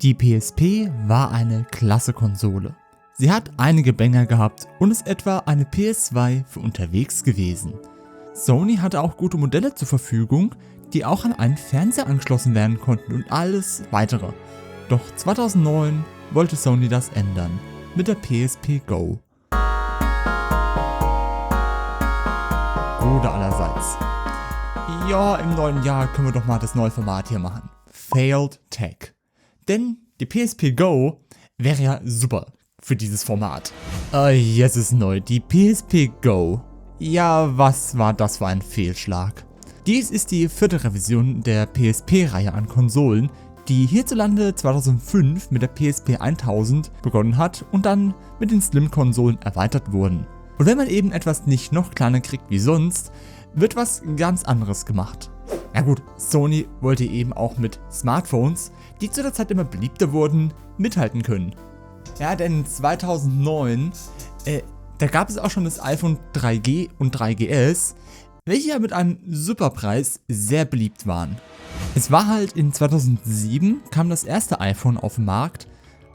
Die PSP war eine klasse Konsole. Sie hat einige Banger gehabt und ist etwa eine PS2 für unterwegs gewesen. Sony hatte auch gute Modelle zur Verfügung, die auch an einen Fernseher angeschlossen werden konnten und alles weitere. Doch 2009 wollte Sony das ändern mit der PSP Go. Gute allerseits. Ja, im neuen Jahr können wir doch mal das neue Format hier machen. Failed Tech. Denn die PSP Go wäre ja super für dieses Format. Jetzt ist neu, die PSP Go. Ja, was war das für ein Fehlschlag? Dies ist die 4. Revision der PSP-Reihe an Konsolen, die hierzulande 2005 mit der PSP 1000 begonnen hat und dann mit den Slim-Konsolen erweitert wurden. Und wenn man eben etwas nicht noch kleiner kriegt wie sonst, wird was ganz anderes gemacht. Ja gut, Sony wollte eben auch mit Smartphones, die zu der Zeit immer beliebter wurden, mithalten können. Ja, denn 2009, da gab es auch schon das iPhone 3G und 3GS, welche ja mit einem Superpreis sehr beliebt waren. Es war halt in 2007 kam das erste iPhone auf den Markt,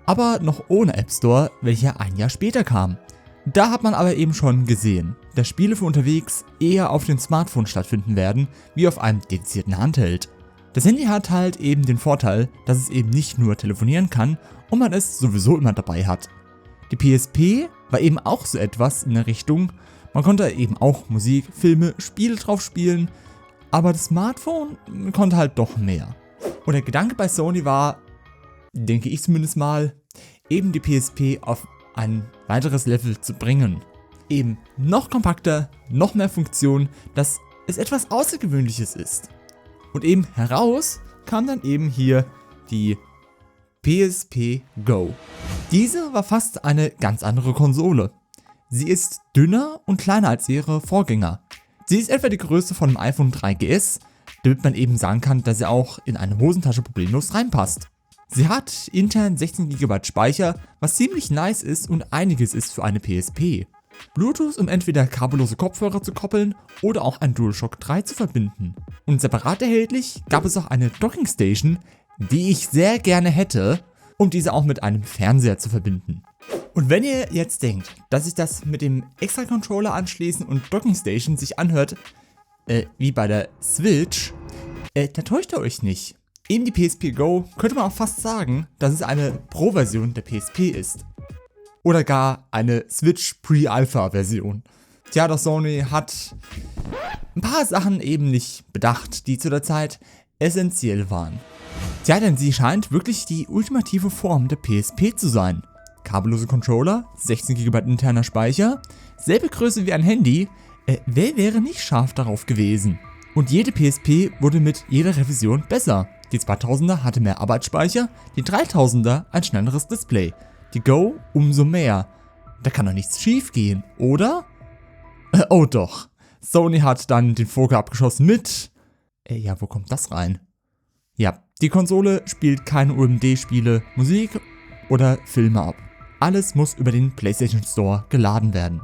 aber noch ohne App Store, welcher ein Jahr später kam. Da hat man aber eben schon gesehen, dass Spiele für unterwegs eher auf dem Smartphone stattfinden werden, wie auf einem dedizierten Handheld. Das Handy hat halt eben den Vorteil, dass es eben nicht nur telefonieren kann und man es sowieso immer dabei hat. Die PSP war eben auch so etwas in der Richtung, man konnte eben auch Musik, Filme, Spiele drauf spielen, aber das Smartphone konnte halt doch mehr. Und der Gedanke bei Sony war, denke ich zumindest mal, eben die PSP auf ein weiteres Level zu bringen. Eben noch kompakter, noch mehr Funktionen, dass es etwas Außergewöhnliches ist. Und eben heraus kam dann eben hier die PSP Go. Diese war fast eine ganz andere Konsole. Sie ist dünner und kleiner als ihre Vorgänger. Sie ist etwa die Größe von einem iPhone 3GS, damit man eben sagen kann, dass sie auch in eine Hosentasche problemlos reinpasst. Sie hat intern 16 GB Speicher, was ziemlich nice ist und einiges ist für eine PSP. Bluetooth, um entweder kabellose Kopfhörer zu koppeln oder auch ein DualShock 3 zu verbinden. Und separat erhältlich gab es auch eine Docking Station, die ich sehr gerne hätte, um diese auch mit einem Fernseher zu verbinden. Und wenn ihr jetzt denkt, dass sich das mit dem extra Controller anschließen und Docking Station sich anhört, wie bei der Switch, da täuscht ihr euch nicht. Eben die PSP Go könnte man auch fast sagen, dass es eine Pro-Version der PSP ist. Oder gar eine Switch Pre-Alpha-Version. Tja, doch Sony hat ein paar Sachen eben nicht bedacht, die zu der Zeit essentiell waren. Tja, denn sie scheint wirklich die ultimative Form der PSP zu sein. Kabellose Controller, 16 GB interner Speicher, selbe Größe wie ein Handy, wer wäre nicht scharf darauf gewesen? Und jede PSP wurde mit jeder Revision besser. Die 2000er hatte mehr Arbeitsspeicher, die 3000er ein schnelleres Display. Die Go umso mehr. Da kann doch nichts schief gehen, oder? Oh doch. Sony hat dann den Vogel abgeschossen mit... ja, wo kommt das rein? Ja, die Konsole spielt keine UMD-Spiele, Musik oder Filme ab. Alles muss über den PlayStation Store geladen werden.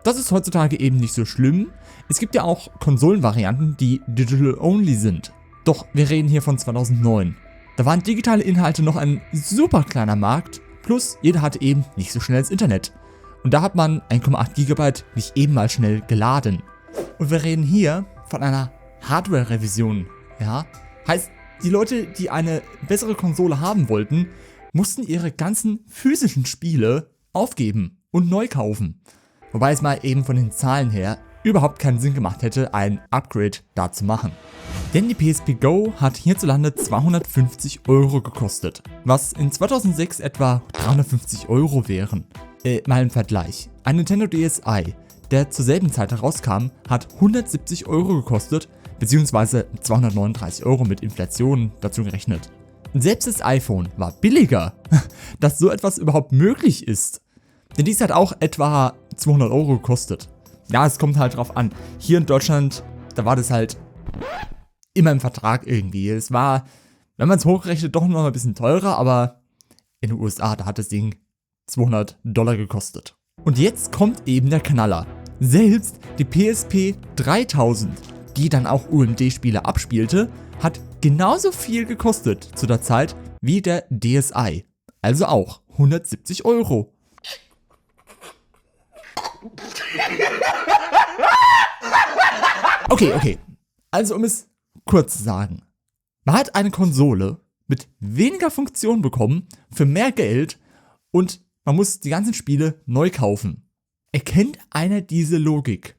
Das ist heutzutage eben nicht so schlimm. Es gibt ja auch Konsolenvarianten, die digital-only sind. Doch wir reden hier von 2009. Da waren digitale Inhalte noch ein super kleiner Markt, plus jeder hatte eben nicht so schnell das Internet. Und da hat man 1,8 GB nicht eben mal schnell geladen. Und wir reden hier von einer Hardware-Revision. Ja? Heißt, die Leute, die eine bessere Konsole haben wollten, mussten ihre ganzen physischen Spiele aufgeben und neu kaufen. Wobei es mal eben von den Zahlen her überhaupt keinen Sinn gemacht hätte, ein Upgrade da zu machen. Denn die PSP Go hat hierzulande 250 € gekostet, was in 2006 etwa 350 € wären. Mal im Vergleich. Ein Nintendo DSi, der zur selben Zeit herauskam, hat 170 € gekostet, beziehungsweise 239 € mit Inflation dazu gerechnet. Selbst das iPhone war billiger, dass so etwas überhaupt möglich ist. Denn dies hat auch etwa 200 € gekostet. Ja, es kommt halt drauf an. Hier in Deutschland, da war das halt immer im Vertrag irgendwie. Es war, wenn man es hochrechnet, doch noch ein bisschen teurer, aber in den USA, da hat das Ding $200 gekostet. Und jetzt kommt eben der Knaller. Selbst die PSP 3000, die dann auch UMD-Spiele abspielte, hat genauso viel gekostet zu der Zeit wie der DSi. Also auch 170 Euro. Okay. Also um es kurz zu sagen. Man hat eine Konsole mit weniger Funktionen bekommen, für mehr Geld und man muss die ganzen Spiele neu kaufen. Erkennt einer diese Logik?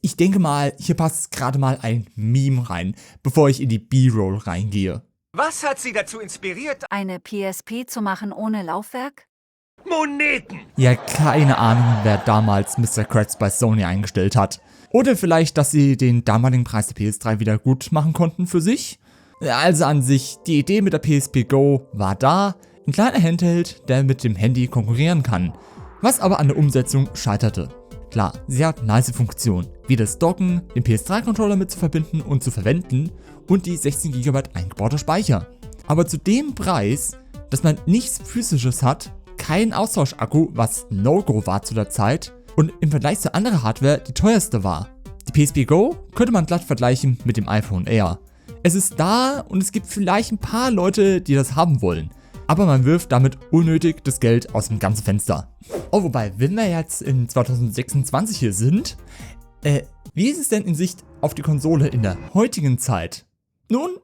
Ich denke mal, hier passt gerade mal ein Meme rein, bevor ich in die B-Roll reingehe. Was hat Sie dazu inspiriert? Eine PSP zu machen ohne Laufwerk? Moneten! Ja, keine Ahnung, wer damals Mr. Kratz bei Sony eingestellt hat. Oder vielleicht, dass sie den damaligen Preis der PS3 wieder gut machen konnten für sich. Also an sich, die Idee mit der PSP Go war da, ein kleiner Handheld, der mit dem Handy konkurrieren kann. Was aber an der Umsetzung scheiterte. Klar, sie hat nice Funktionen, wie das Docken, den PS3-Controller mit zu verbinden und zu verwenden und die 16 GB eingebauter Speicher. Aber zu dem Preis, dass man nichts Physisches hat, kein Austauschakku, was No-Go war zu der Zeit und im Vergleich zu anderer Hardware die teuerste war. Die PSP Go könnte man glatt vergleichen mit dem iPhone Air. Es ist da und es gibt vielleicht ein paar Leute, die das haben wollen. Aber man wirft damit unnötig das Geld aus dem ganzen Fenster. Oh, wobei, wenn wir jetzt in 2026 hier sind, wie ist es denn in Sicht auf die Konsole in der heutigen Zeit? Nun,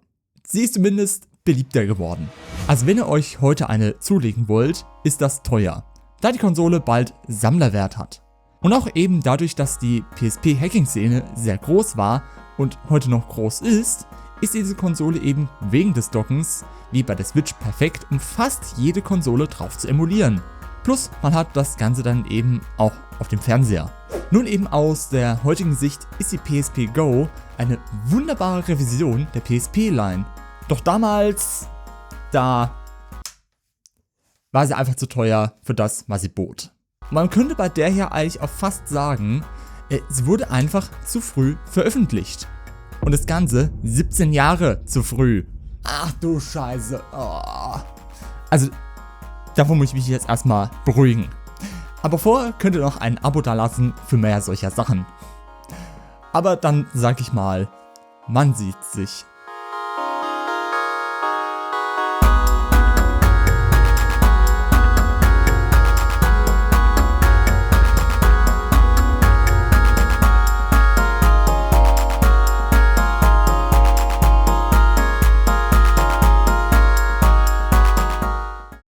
sie ist zumindest beliebter geworden. Also wenn ihr euch heute eine zulegen wollt, ist das teuer, da die Konsole bald Sammlerwert hat. Und auch eben dadurch, dass die PSP-Hacking-Szene sehr groß war und heute noch groß ist diese Konsole eben wegen des Dockens, wie bei der Switch, perfekt, um fast jede Konsole drauf zu emulieren. Plus, man hat das Ganze dann eben auch auf dem Fernseher. Nun eben aus der heutigen Sicht ist die PSP Go eine wunderbare Revision der PSP-Line. Doch damals, da war sie einfach zu teuer für das, was sie bot. Man könnte bei der hier eigentlich auch fast sagen, sie wurde einfach zu früh veröffentlicht. Und das Ganze 17 Jahre zu früh. Ach du Scheiße. Oh. Also, davon muss ich mich jetzt erstmal beruhigen. Aber vorher könnt ihr noch ein Abo dalassen für mehr solcher Sachen. Aber dann sag ich mal, man sieht sich.